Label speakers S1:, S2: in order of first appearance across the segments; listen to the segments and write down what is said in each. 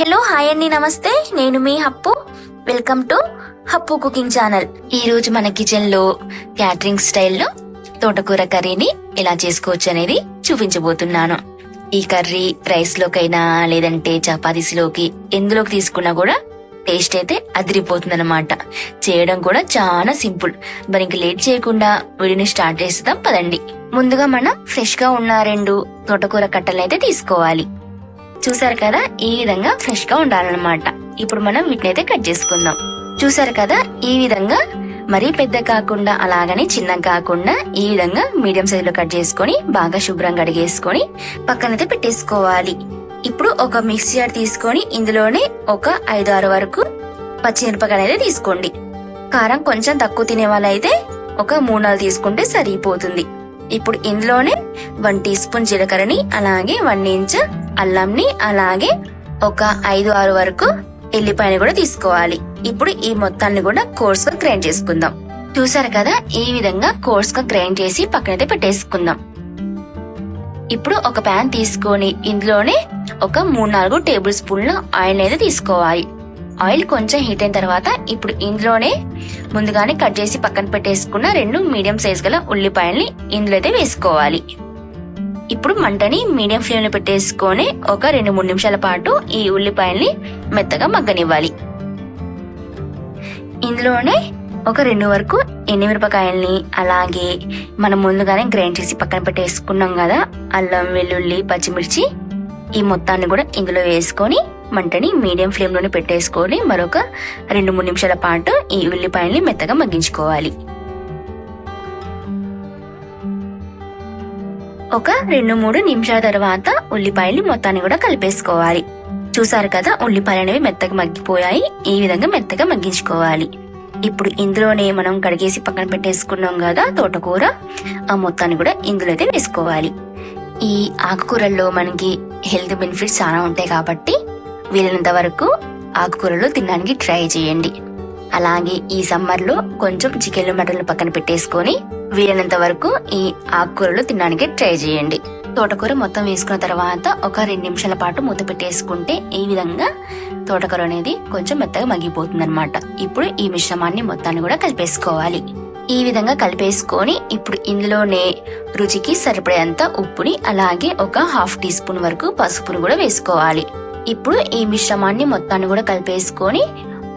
S1: Hello hi అండి, నమస్తే. నేను మీ Happu. Welcome to Happu cooking channel. ఈ రోజు మన కిచెన్ లో క్యాటరింగ్ స్టైల్లో తోటకూర కర్రీని ఎలా చేసుకోవచ్చు అనేది చూపించబోతున్నాను. ఈ కర్రీ రైస్ లోకైనా లేదంటే చపాతీస్లోకి ఎందులోకి తీసుకున్నా కూడా టేస్ట్ అయితే అదిరిపోతుంది అనమాట. చేయడం కూడా చాలా సింపుల్. మరి ఇంక లేట్ చేయకుండా వీడియోని స్టార్ట్ చేస్తాం పదండి. ముందుగా మనం ఫ్రెష్ గా ఉన్న 2 తోటకూర కట్టలు అయితే తీసుకోవాలి. చూసారు కదా, ఈ విధంగా ఫ్రెష్ గా ఉండాలన్నమాట. ఇప్పుడు మనం వీటిని అయితే కట్ చేసుకుందాం. చూసారు కదా, ఈ విధంగా మరీ పెద్ద కాకుండా అలాగని చిన్న కాకుండా ఈ విధంగా మీడియం సైజ్ లో కట్ చేసుకొని బాగా శుభ్రంగా కడిగేసుకొని పక్కనైతే పెట్టేసుకోవాలి. ఇప్పుడు ఒక మిక్సీ జార్ తీసుకొని ఇందులోనే ఒక 5-6 వరకు పచ్చిమిరపకాయలు అయితే తీసుకోండి. కారం కొంచెం తక్కువ తినే వాళ్ళైతే ఒక 3-4 తీసుకుంటే సరిపోతుంది. ఇప్పుడు ఇందులోనే 1 టీ స్పూన్ జీలకర్రని, అలాగే 1 ఇంచ్ అల్లంని, అలాగే ఒక 5-6 వరకు ఎల్లిపాయని కూడా తీసుకోవాలి. ఇప్పుడు ఈ మొత్తాన్ని కూడా కోర్స్ గా గ్రైండ్ చేసుకుందాం. చూసారు కదా, ఈ విధంగా కోర్స్ గా గ్రైండ్ చేసి పక్కనైతే పెట్టేసుకుందాం. ఇప్పుడు ఒక ప్యాన్ తీసుకొని ఇందులోనే ఒక 3-4 టేబుల్ స్పూన్ల ఆయిల్ అయితే తీసుకోవాలి. ఆయిల్ కొంచెం హీట్ అయిన తర్వాత ఇప్పుడు ఇందులోనే ముందుగానే కట్ చేసి పక్కన పెట్టేసుకున్న 2 మీడియం సైజ్ గల ఉల్లిపాయల్ని ఇందులో అయితే వేసుకోవాలి. ఇప్పుడు మంటని మీడియం ఫ్లేమ్ లో పెట్టేసుకొని ఒక 2-3 నిమిషాల పాటు ఈ ఉల్లిపాయల్ని మెత్తగా మగ్గనివ్వాలి. ఇందులోనే ఒక 2 వరకు ఎండుమిరపకాయల్ని, అలాగే మనం ముందుగానే గ్రైండ్ చేసి పక్కన పెట్టేసుకున్నాం కదా అల్లం, వెల్లుల్లి, పచ్చిమిర్చి, ఈ మొత్తాన్ని కూడా ఇందులో వేసుకొని మంటని మీడియం ఫ్లేమ్ లోనే పెట్టేసుకొని మరొక 2-3 నిమిషాల పాటు ఈ ఉల్లిపాయల్ని మెత్తగా మగ్గించుకోవాలి. ఒక 2-3 నిమిషాల తర్వాత ఉల్లిపాయల్ని మొత్తాన్ని కూడా కలిపేసుకోవాలి. చూసారు కదా, ఉల్లిపాయలు అనేవి మెత్తగా మగ్గిపోయాయి. ఈ విధంగా మెత్తగా మగ్గించుకోవాలి. ఇప్పుడు ఇందులోనే మనం కడిగేసి పక్కన పెట్టేసుకున్నాం కదా తోటకూర, ఆ మొత్తాన్ని కూడా ఇందులో అయితే వేసుకోవాలి. ఈ ఆకుకూరల్లో మనకి హెల్త్ బెనిఫిట్స్ చాలా ఉంటాయి కాబట్టి వీలైనంత వరకు ఆకుకూరలు తినడానికి ట్రై చేయండి. అలాగే ఈ సమ్మర్ లో కొంచెం చికెన్ మటన్లు పక్కన పెట్టేసుకొని వీలైనంత వరకు ఈ ఆకుకూరలు తినడానికి ట్రై చేయండి. తోటకూర మొత్తం వేసుకున్న తర్వాత ఒక 2 నిమిషాల పాటు మూత పెట్టేసుకుంటే ఈ విధంగా తోటకూర అనేది కొంచెం మెత్తగా మగ్గిపోతుంది అనమాట. ఇప్పుడు ఈ మిశ్రమాన్ని మొత్తాన్ని కూడా కలిపేసుకోవాలి. ఈ విధంగా కలిపేసుకొని ఇప్పుడు ఇందులోనే రుచికి సరిపడేంత ఉప్పుని, అలాగే ఒక 1/2 టీ స్పూన్ వరకు పసుపును కూడా వేసుకోవాలి. ఇప్పుడు ఈ మిశ్రమాన్ని మొత్తాన్ని కూడా కలిపేసుకొని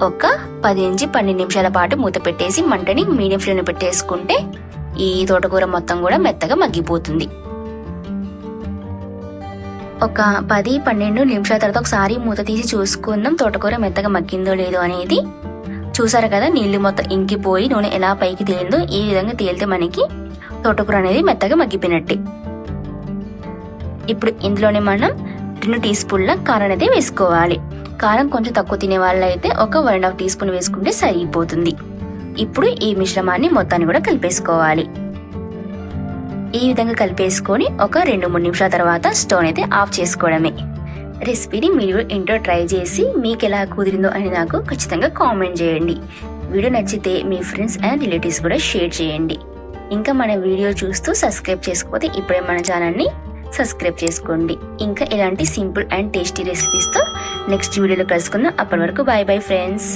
S1: ఒక 10-12 నిమిషాల పాటు మూత పెట్టేసి మంటని మీడియం ఫ్లేమ్ లో పెట్టేసుకుంటే ఈ తోటకూర మొత్తం కూడా మెత్తగా మగ్గిపోతుంది. ఒక 10-12 నిమిషాల తర్వాత ఒకసారి మూత తీసి చూసుకుందాం తోటకూర మెత్తగా మగ్గిందో లేదో అనేది. చూసారు కదా, నీళ్లు మొత్తం ఇంకిపోయి నూనె ఎలా పైకి తేలిందో ఈ విధంగా తేలితే మనకి తోటకూర అనేది మెత్తగా మగ్గిపోయినట్టే. ఇప్పుడు ఇందులోనే మనం 2 టీ స్పూన్ల కారం అయితే వేసుకోవాలి. కారం కొంచెం తక్కువ తినే వాళ్ళైతే ఒక 1.5 టీ స్పూన్ వేసుకుంటే సరిపోతుంది. ఇప్పుడు ఈ మిశ్రమాన్ని మొత్తాన్ని కూడా కలిపేసుకోవాలి. ఈ విధంగా కలిపేసుకొని ఒక 2-3 నిమిషాల తర్వాత స్టవ్ అయితే ఆఫ్ చేసుకోవడమే. రెసిపీని మీరు ఇంట్లో ట్రై చేసి మీకు ఎలా కుదిరిందో అని నాకు ఖచ్చితంగా కామెంట్ చేయండి. వీడియో నచ్చితే మీ ఫ్రెండ్స్ అండ్ రిలేటివ్స్ కూడా షేర్ చేయండి. ఇంకా మన వీడియో చూస్తూ సబ్స్క్రైబ్ చేసుకోకపోతే ఇప్పుడే మన ఛానల్ని సబ్స్క్రైబ్ చేసుకోండి. ఇంకా ఇలాంటి సింపుల్ అండ్ టేస్టీ రెసిపీస్తో నెక్స్ట్ వీడియోలో కలుసుకుందాం. అప్పటి వరకు బాయ్ బాయ్ ఫ్రెండ్స్.